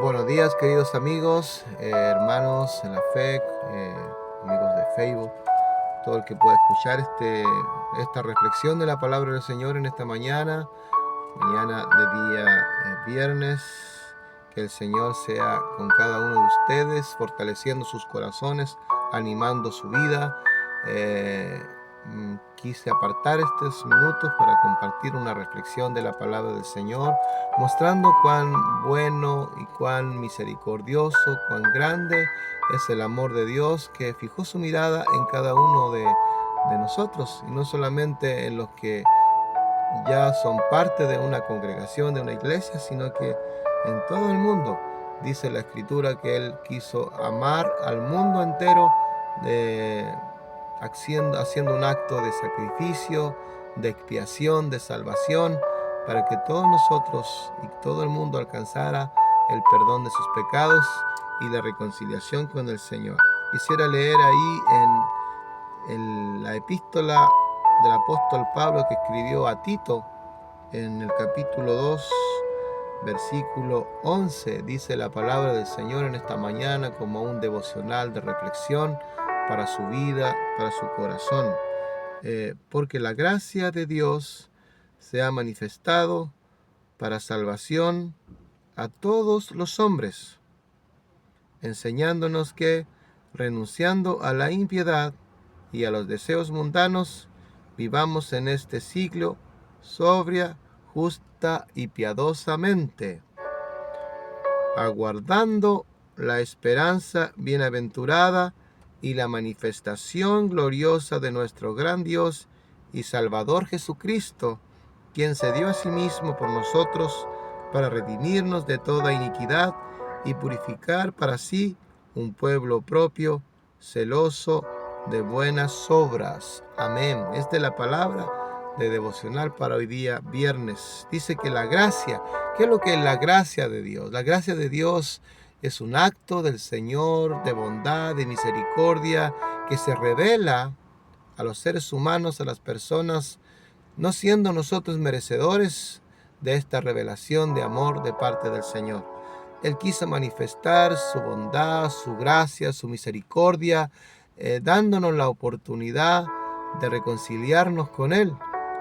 Buenos días, queridos amigos, hermanos en la fe, amigos de Facebook, todo el que pueda escuchar esta reflexión de la palabra del Señor en esta mañana de día viernes. Que el Señor sea con cada uno de ustedes, fortaleciendo sus corazones, animando su vida. Quise apartar estos minutos para compartir una reflexión de la palabra del Señor, mostrando cuán bueno y cuán misericordioso, cuán grande es el amor de Dios, que fijó su mirada en cada uno de nosotros, y no solamente en los que ya son parte de una congregación, de una iglesia, sino que en todo el mundo. Dice la Escritura que Él quiso amar al mundo entero, haciendo un acto de sacrificio, de expiación, de salvación, para que todos nosotros y todo el mundo alcanzara el perdón de sus pecados y la reconciliación con el Señor. Quisiera leer ahí en la epístola del apóstol Pablo que escribió a Tito, en el capítulo 2, versículo 11, dice la palabra del Señor en esta mañana como un devocional de reflexión para su vida, para su corazón. Porque la gracia de Dios se ha manifestado para salvación a todos los hombres, enseñándonos que, renunciando a la impiedad y a los deseos mundanos, vivamos en este siglo sobria, justa y piadosamente, aguardando la esperanza bienaventurada y la manifestación gloriosa de nuestro gran Dios y Salvador Jesucristo, quien se dio a sí mismo por nosotros para redimirnos de toda iniquidad y purificar para sí un pueblo propio, celoso de buenas obras. Amén. Esta es la palabra de devocional para hoy día viernes. Dice que la gracia, ¿qué es lo que es la gracia de Dios? La gracia de Dios es un acto del Señor de bondad, de misericordia, que se revela a los seres humanos, a las personas, no siendo nosotros merecedores de esta revelación de amor de parte del Señor. Él quiso manifestar su bondad, su gracia, su misericordia, dándonos la oportunidad de reconciliarnos con Él,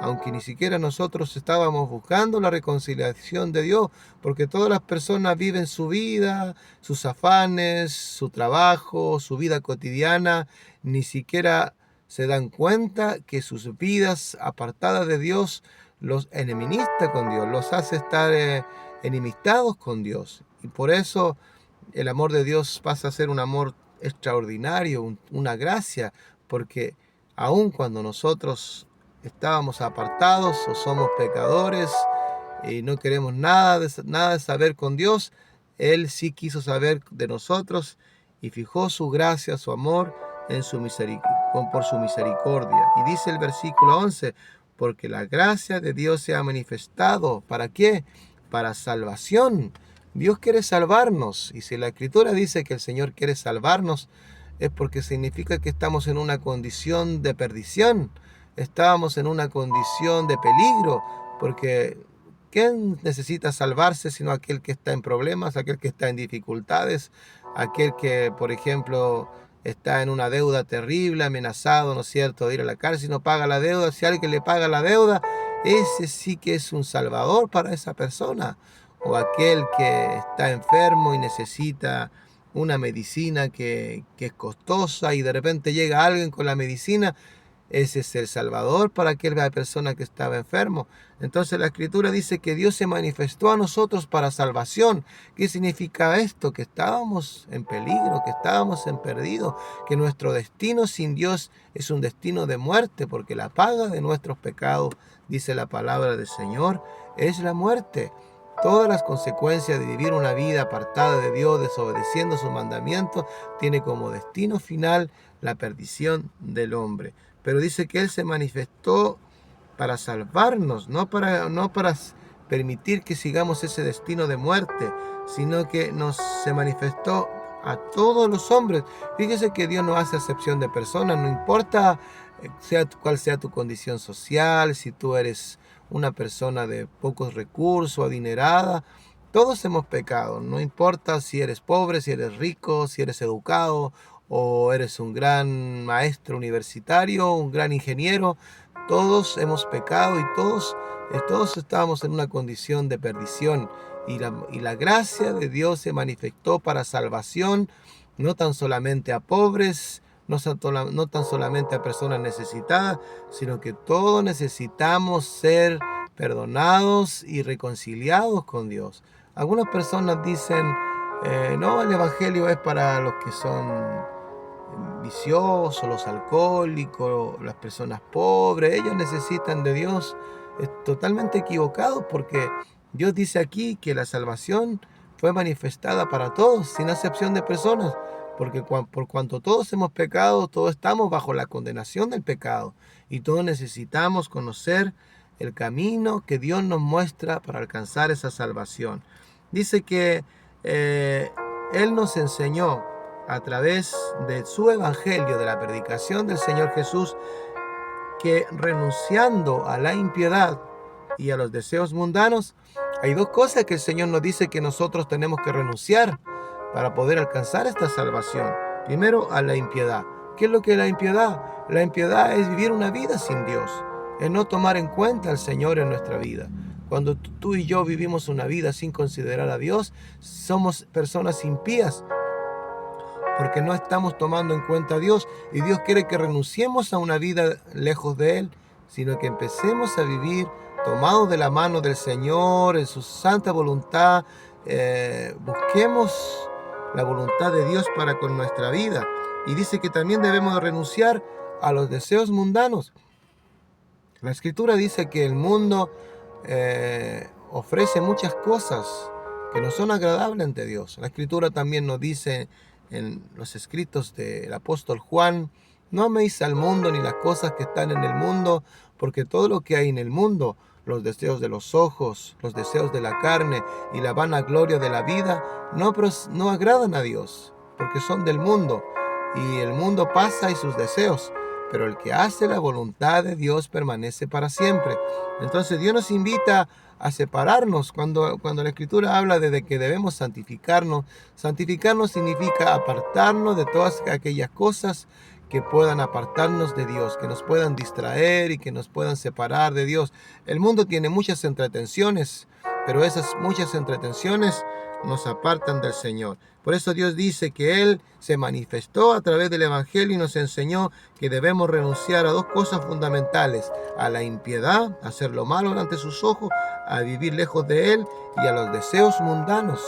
aunque ni siquiera nosotros estábamos buscando la reconciliación de Dios, porque todas las personas viven su vida, sus afanes, su trabajo, su vida cotidiana, ni siquiera se dan cuenta que sus vidas apartadas de Dios los enemista con Dios, los hace estar enemistados con Dios. Y por eso el amor de Dios pasa a ser un amor extraordinario, una gracia, porque aun cuando nosotros estábamos apartados o somos pecadores y no queremos nada de saber con Dios, Él sí quiso saber de nosotros y fijó su gracia, su amor en por su misericordia. Y dice el versículo 11, porque la gracia de Dios se ha manifestado. ¿Para qué? Para salvación. Dios quiere salvarnos, y si la Escritura dice que el Señor quiere salvarnos, es porque significa que estamos en una condición de perdición, estábamos en una condición de peligro, porque ¿quién necesita salvarse sino aquel que está en problemas, aquel que está en dificultades, aquel que, por ejemplo, está en una deuda terrible, amenazado, ¿no es cierto?, de ir a la cárcel, no paga la deuda? Si alguien le paga la deuda, ese sí que es un salvador para esa persona. O aquel que está enfermo y necesita una medicina que es costosa, y de repente llega alguien con la medicina, ese es el salvador para aquella persona que estaba enfermo. Entonces la Escritura dice que Dios se manifestó a nosotros para salvación. ¿Qué significa esto? Que estábamos en peligro, que estábamos en perdido, que nuestro destino sin Dios es un destino de muerte, porque la paga de nuestros pecados, dice la palabra del Señor, es la muerte. Todas las consecuencias de vivir una vida apartada de Dios, desobedeciendo sus mandamientos, tiene como destino final la perdición del hombre. Pero dice que Él se manifestó para salvarnos, no para permitir que sigamos ese destino de muerte, sino que se manifestó a todos los hombres. Fíjese que Dios no hace acepción de personas, no importa cuál sea tu condición social, si tú eres una persona de pocos recursos, adinerada, Todos hemos pecado, no importa si eres pobre, si eres rico, si eres educado o eres un gran maestro universitario, un gran ingeniero. Todos hemos pecado y todos estábamos en una condición de perdición. Y la gracia de Dios se manifestó para salvación, no tan solamente a pobres, no tan solamente a personas necesitadas, sino que todos necesitamos ser perdonados y reconciliados con Dios. Algunas personas dicen, no, el Evangelio es para los que son viciosos, los alcohólicos, las personas pobres, ellos necesitan de Dios. Es totalmente equivocado, porque Dios dice aquí que la salvación fue manifestada para todos, sin excepción de personas, porque por cuanto todos hemos pecado, todos estamos bajo la condenación del pecado y todos necesitamos conocer el camino que Dios nos muestra para alcanzar esa salvación. Dice que Él nos enseñó a través de su evangelio, de la predicación del Señor Jesús, que renunciando a la impiedad y a los deseos mundanos, hay dos cosas que el Señor nos dice que nosotros tenemos que renunciar para poder alcanzar esta salvación. Primero, a la impiedad. ¿Qué es lo que es la impiedad? La impiedad es vivir una vida sin Dios, es no tomar en cuenta al Señor en nuestra vida. Cuando tú y yo vivimos una vida sin considerar a Dios, somos personas impías, porque no estamos tomando en cuenta a Dios, y Dios quiere que renunciemos a una vida lejos de Él, sino que empecemos a vivir tomados de la mano del Señor en su santa voluntad. Busquemos la voluntad de Dios para con nuestra vida. Y dice que también debemos renunciar a los deseos mundanos. La Escritura dice que el mundo ofrece muchas cosas que no son agradables ante Dios. La Escritura también nos dice en los escritos del apóstol Juan: no améis al mundo ni las cosas que están en el mundo, porque todo lo que hay en el mundo, los deseos de los ojos, los deseos de la carne y la vanagloria de la vida, no agradan a Dios, porque son del mundo, y el mundo pasa y sus deseos, pero el que hace la voluntad de Dios permanece para siempre. Entonces Dios nos invita a separarnos. Cuando la Escritura habla de que debemos santificarnos significa apartarnos de todas aquellas cosas que puedan apartarnos de Dios, que nos puedan distraer y que nos puedan separar de Dios. El mundo tiene muchas entretenciones, pero esas muchas entretenciones nos apartan del Señor. Por eso Dios dice que Él se manifestó a través del Evangelio y nos enseñó que debemos renunciar a dos cosas fundamentales: a la impiedad, a hacer lo malo ante sus ojos, a vivir lejos de Él, y a los deseos mundanos.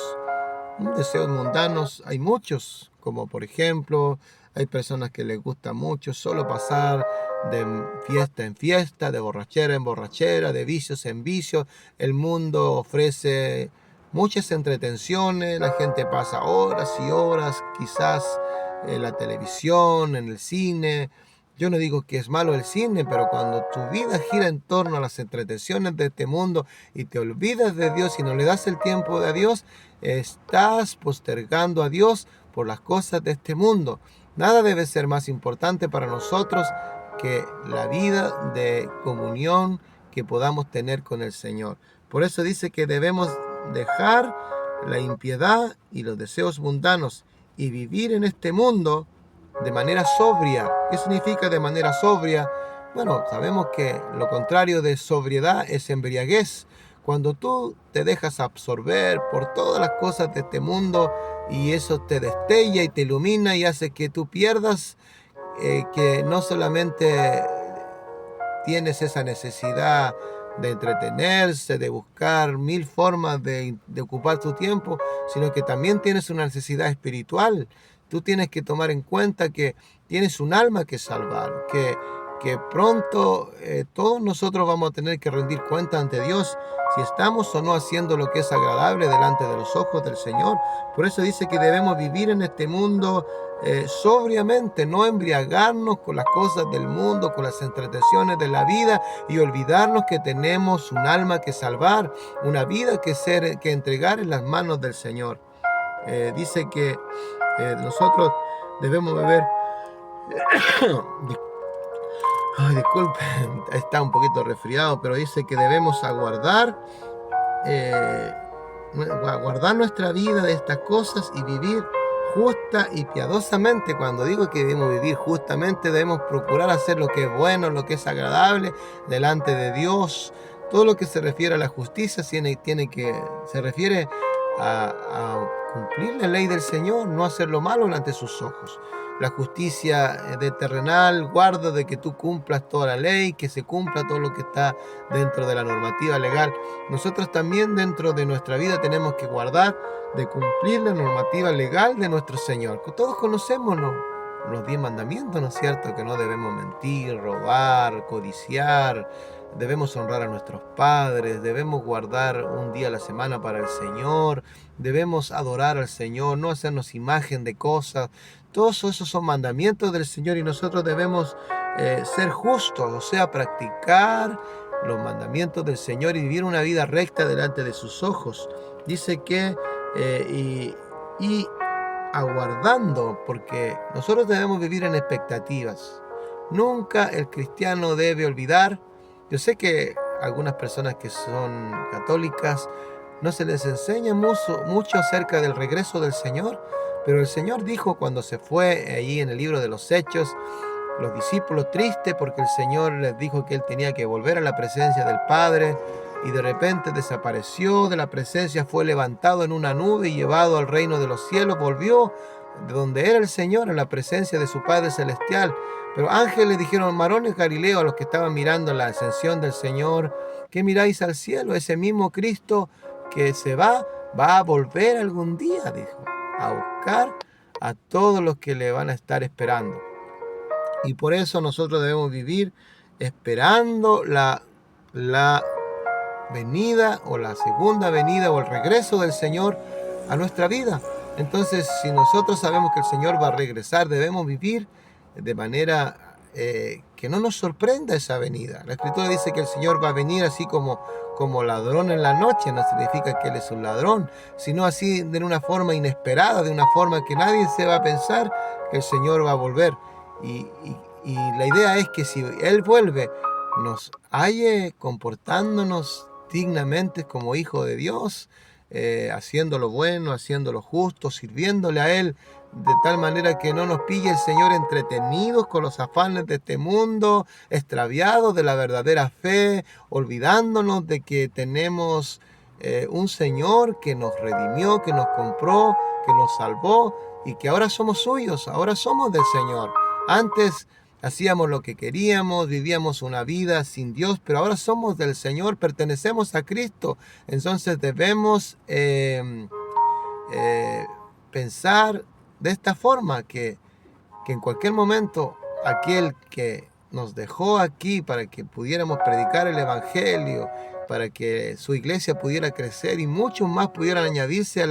Deseos mundanos hay muchos, como por ejemplo, hay personas que les gusta mucho solo pasar de fiesta en fiesta, de borrachera en borrachera, de vicios en vicios. El mundo ofrece muchas entretenciones, la gente pasa horas y horas, quizás en la televisión, en el cine. Yo no digo que es malo el cine, pero cuando tu vida gira en torno a las entretenciones de este mundo y te olvidas de Dios y no le das el tiempo a Dios, estás postergando a Dios por las cosas de este mundo. Nada debe ser más importante para nosotros que la vida de comunión que podamos tener con el Señor. Por eso dice que debemos dejar la impiedad y los deseos mundanos y vivir en este mundo de manera sobria. ¿Qué significa de manera sobria? Bueno, sabemos que lo contrario de sobriedad es embriaguez. Cuando tú te dejas absorber por todas las cosas de este mundo y eso te destella y te ilumina y hace que tú pierdas, que no solamente tienes esa necesidad de entretenerse, de buscar mil formas de ocupar tu tiempo, sino que también tienes una necesidad espiritual. Tú tienes que tomar en cuenta que tienes un alma que salvar, que pronto todos nosotros vamos a tener que rendir cuenta ante Dios si estamos o no haciendo lo que es agradable delante de los ojos del Señor. Por eso dice que debemos vivir en este mundo sobriamente, no embriagarnos con las cosas del mundo, con las entretenciones de la vida, y olvidarnos que tenemos un alma que salvar, una vida que entregar en las manos del Señor. Dice que nosotros debemos beber Ay, disculpe, está un poquito resfriado, pero dice que debemos aguardar guardar nuestra vida de estas cosas y vivir justa y piadosamente. Cuando digo que debemos vivir justamente, debemos procurar hacer lo que es bueno, lo que es agradable delante de Dios. Todo lo que se refiere a la justicia se refiere a cumplir la ley del Señor, no hacer lo malo ante sus ojos. La justicia de terrenal guarda de que tú cumplas toda la ley, que se cumpla todo lo que está dentro de la normativa legal. Nosotros también dentro de nuestra vida tenemos que guardar de cumplir la normativa legal de nuestro Señor. Todos conocemos los 10 mandamientos, ¿no es cierto? Que no debemos mentir, robar, codiciar, debemos honrar a nuestros padres, debemos guardar un día a la semana para el Señor, debemos adorar al Señor, no hacernos imagen de cosas. Todos esos son mandamientos del Señor y nosotros debemos ser justos, o sea, practicar los mandamientos del Señor y vivir una vida recta delante de sus ojos. Dice que y aguardando, porque nosotros debemos vivir en expectativas. Nunca el cristiano debe olvidar. Yo sé que algunas personas que son católicas no se les enseña mucho acerca del regreso del Señor, pero el Señor dijo cuando se fue ahí en el libro de los Hechos, los discípulos tristes porque el Señor les dijo que Él tenía que volver a la presencia del Padre y de repente desapareció de la presencia, fue levantado en una nube y llevado al reino de los cielos, volvió de donde era el Señor en la presencia de su Padre Celestial. Pero ángeles dijeron, varones Galileo, a los que estaban mirando la ascensión del Señor, ¿qué miráis al cielo? Ese mismo Cristo que se va a volver algún día, dijo, a buscar a todos los que le van a estar esperando. Y por eso nosotros debemos vivir esperando la venida o la segunda venida o el regreso del Señor a nuestra vida. Entonces, si nosotros sabemos que el Señor va a regresar, debemos vivir de manera que no nos sorprenda esa venida. La Escritura dice que el Señor va a venir así como ladrón en la noche. No significa que Él es un ladrón, sino así de una forma inesperada, de una forma que nadie se va a pensar que el Señor va a volver. Y la idea es que si Él vuelve, nos halle comportándonos dignamente como hijo de Dios, haciendo lo bueno, haciendo lo justo, sirviéndole a Él, de tal manera que no nos pille el Señor entretenidos con los afanes de este mundo, extraviados de la verdadera fe, olvidándonos de que tenemos un Señor que nos redimió, que nos compró, que nos salvó y que ahora somos suyos, ahora somos del Señor. Antes hacíamos lo que queríamos, vivíamos una vida sin Dios, pero ahora somos del Señor, pertenecemos a Cristo. Entonces debemos pensar de esta forma, que en cualquier momento aquel que nos dejó aquí para que pudiéramos predicar el Evangelio, para que su iglesia pudiera crecer y muchos más pudieran añadirse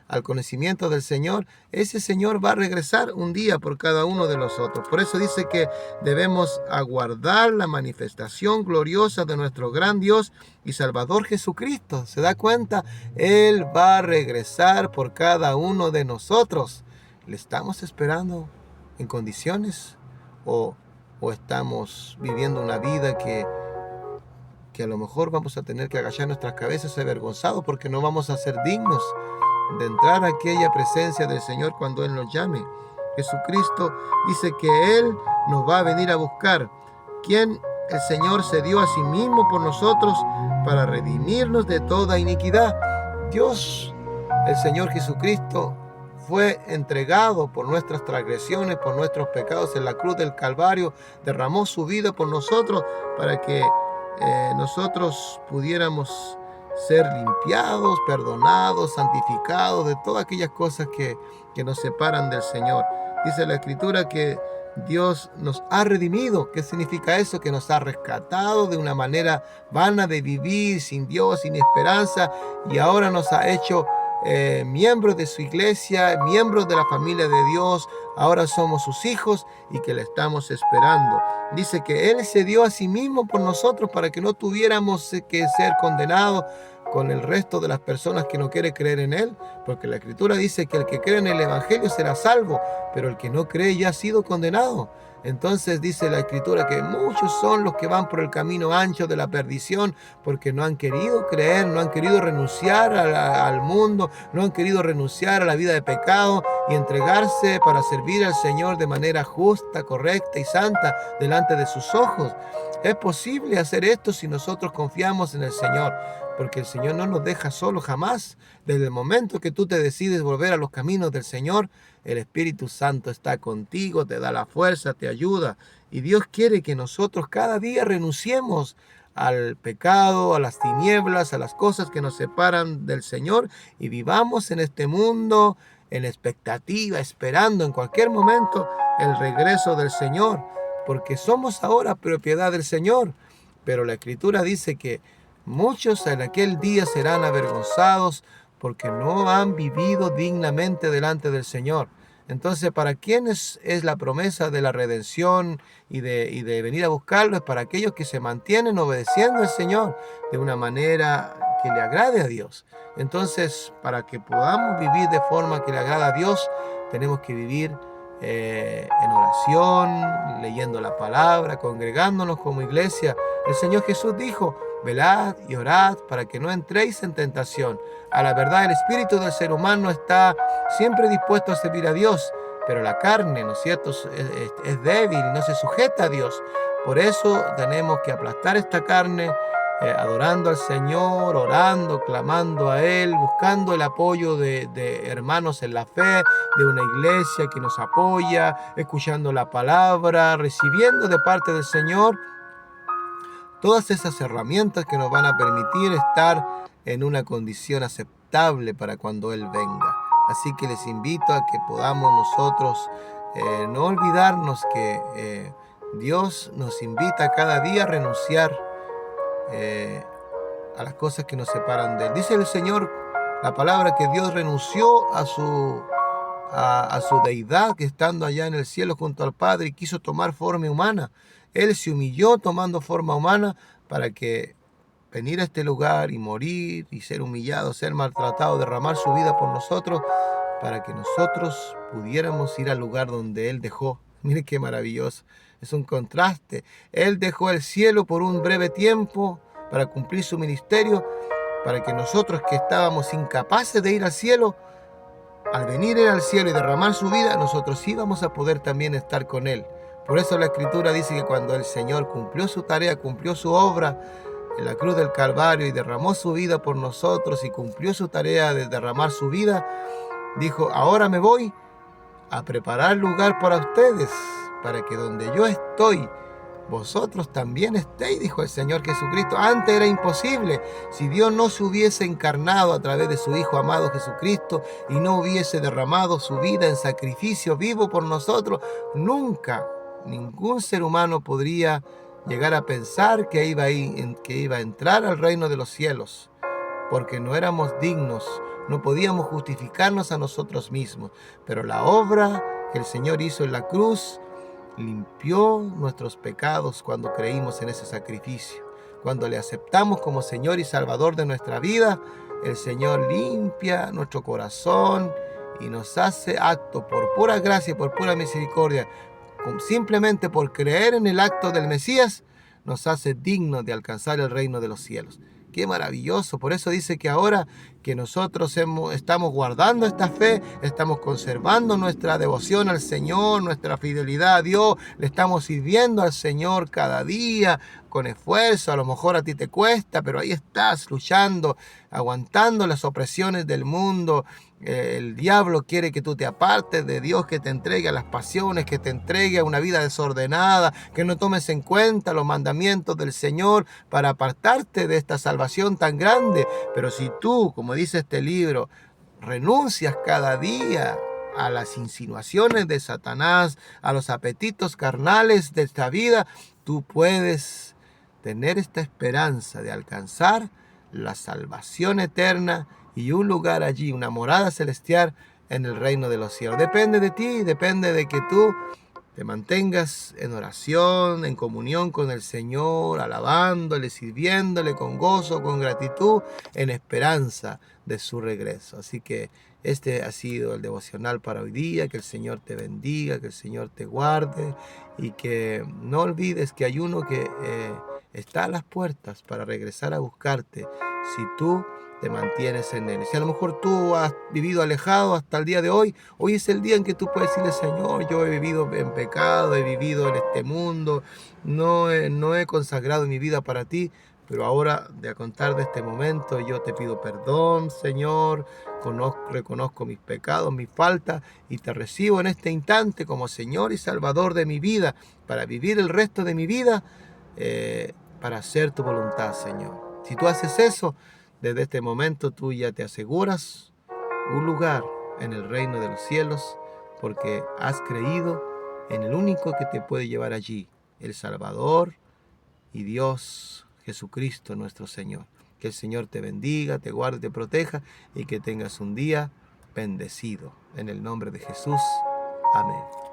al conocimiento del Señor, ese Señor va a regresar un día por cada uno de nosotros. Por eso dice que debemos aguardar la manifestación gloriosa de nuestro gran Dios y Salvador Jesucristo. ¿Se da cuenta? Él va a regresar por cada uno de nosotros. ¿Le estamos esperando en condiciones o estamos viviendo una vida que a lo mejor vamos a tener que agachar nuestras cabezas avergonzados porque no vamos a ser dignos de entrar a aquella presencia del Señor cuando Él nos llame? Jesucristo dice que Él nos va a venir a buscar. ¿Quién? El Señor se dio a sí mismo por nosotros para redimirnos de toda iniquidad. Dios, el Señor Jesucristo, fue entregado por nuestras transgresiones, por nuestros pecados en la cruz del Calvario, derramó su vida por nosotros para que nosotros pudiéramos ser limpiados, perdonados, santificados de todas aquellas cosas que nos separan del Señor. Dice la Escritura que Dios nos ha redimido. ¿Qué significa eso? Que nos ha rescatado de una manera vana de vivir, sin Dios, sin esperanza, y ahora nos ha hecho miembros de su iglesia, miembros de la familia de Dios. Ahora somos sus hijos y que le estamos esperando. Dice que Él se dio a sí mismo por nosotros para que no tuviéramos que ser condenados, con el resto de las personas que no quiere creer en Él, porque la Escritura dice que el que cree en el Evangelio será salvo, pero el que no cree ya ha sido condenado. Entonces dice la Escritura que muchos son los que van por el camino ancho de la perdición, porque no han querido creer, no han querido renunciar al mundo, no han querido renunciar a la vida de pecado y entregarse para servir al Señor de manera justa, correcta y santa delante de sus ojos. Es posible hacer esto si nosotros confiamos en el Señor, porque el Señor no nos deja solos jamás. Desde el momento que tú te decides volver a los caminos del Señor, el Espíritu Santo está contigo, te da la fuerza, te ayuda. Y Dios quiere que nosotros cada día renunciemos al pecado, a las tinieblas, a las cosas que nos separan del Señor y vivamos en este mundo en expectativa, esperando en cualquier momento el regreso del Señor, porque somos ahora propiedad del Señor. Pero la Escritura dice que muchos en aquel día serán avergonzados porque no han vivido dignamente delante del Señor. Entonces, ¿para quiénes es la promesa de la redención y de venir a buscarlo? Es para aquellos que se mantienen obedeciendo al Señor de una manera que le agrade a Dios. Entonces, para que podamos vivir de forma que le agrada a Dios, tenemos que vivir en oración, leyendo la palabra, congregándonos como iglesia. El Señor Jesús dijo: velad y orad para que no entréis en tentación. A la verdad, el espíritu del ser humano está siempre dispuesto a servir a Dios, pero la carne, ¿no es cierto?, es débil y no se sujeta a Dios. Por eso tenemos que aplastar esta carne, adorando al Señor, orando, clamando a Él, buscando el apoyo de hermanos en la fe, de una iglesia que nos apoya, escuchando la palabra, recibiendo de parte del Señor todas esas herramientas que nos van a permitir estar en una condición aceptable para cuando Él venga. Así que les invito a que podamos nosotros no olvidarnos que Dios nos invita cada día a renunciar a las cosas que nos separan de Él. Dice el Señor, la palabra, que Dios renunció a su deidad, que estando allá en el cielo junto al Padre, y quiso tomar forma humana. Él se humilló tomando forma humana para que venir a este lugar y morir y ser humillado, ser maltratado, derramar su vida por nosotros, para que nosotros pudiéramos ir al lugar donde Él dejó. Mire qué maravilloso. Es un contraste. Él dejó el cielo por un breve tiempo para cumplir su ministerio, para que nosotros, que estábamos incapaces de ir al cielo, al venir Él al cielo y derramar su vida, nosotros íbamos a poder también estar con Él. Por eso la Escritura dice que cuando el Señor cumplió su tarea, cumplió su obra en la cruz del Calvario y derramó su vida por nosotros y cumplió su tarea de derramar su vida, dijo: ahora me voy a preparar lugar para ustedes, para que donde yo estoy, vosotros también estéis, dijo el Señor Jesucristo. Antes era imposible. Si Dios no se hubiese encarnado a través de su Hijo amado Jesucristo y no hubiese derramado su vida en sacrificio vivo por nosotros, nunca ningún ser humano podría llegar a pensar que iba a entrar al reino de los cielos, porque no éramos dignos, no podíamos justificarnos a nosotros mismos. Pero la obra que el Señor hizo en la cruz limpió nuestros pecados cuando creímos en ese sacrificio. Cuando le aceptamos como Señor y Salvador de nuestra vida, el Señor limpia nuestro corazón y nos hace acto por pura gracia, por pura misericordia, simplemente por creer en el acto del Mesías, nos hace dignos de alcanzar el reino de los cielos. Qué maravilloso. Por eso dice que ahora que nosotros estamos guardando esta fe, estamos conservando nuestra devoción al Señor, nuestra fidelidad a Dios, le estamos sirviendo al Señor cada día con esfuerzo. A lo mejor a ti te cuesta, pero ahí estás luchando, aguantando las opresiones del mundo. El diablo quiere que tú te apartes de Dios, que te entregue a las pasiones, que te entregue a una vida desordenada, que no tomes en cuenta los mandamientos del Señor para apartarte de esta salvación tan grande. Pero si tú, como dice este libro, renuncias cada día a las insinuaciones de Satanás, a los apetitos carnales de esta vida, tú puedes tener esta esperanza de alcanzar la salvación eterna y un lugar allí, una morada celestial en el reino de los cielos. Depende de ti, depende de que tú te mantengas en oración, en comunión con el Señor, alabándole, sirviéndole con gozo, con gratitud, en esperanza de su regreso. Así que este ha sido el devocional para hoy día. Que el Señor te bendiga, que el Señor te guarde y que no olvides que hay uno que está a las puertas para regresar a buscarte si tú te mantienes en Él. Si a lo mejor tú has vivido alejado hasta el día de hoy, hoy es el día en que tú puedes decirle: Señor, yo he vivido en pecado, he vivido en este mundo, no he consagrado mi vida para ti, pero ahora, de a contar de este momento, yo te pido perdón, Señor, reconozco mis pecados, mis faltas, y te recibo en este instante como Señor y Salvador de mi vida, para vivir el resto de mi vida, para hacer tu voluntad, Señor. Si tú haces eso, desde este momento tú ya te aseguras un lugar en el reino de los cielos, porque has creído en el único que te puede llevar allí, el Salvador y Dios Jesucristo nuestro Señor. Que el Señor te bendiga, te guarde, te proteja y que tengas un día bendecido. En el nombre de Jesús. Amén.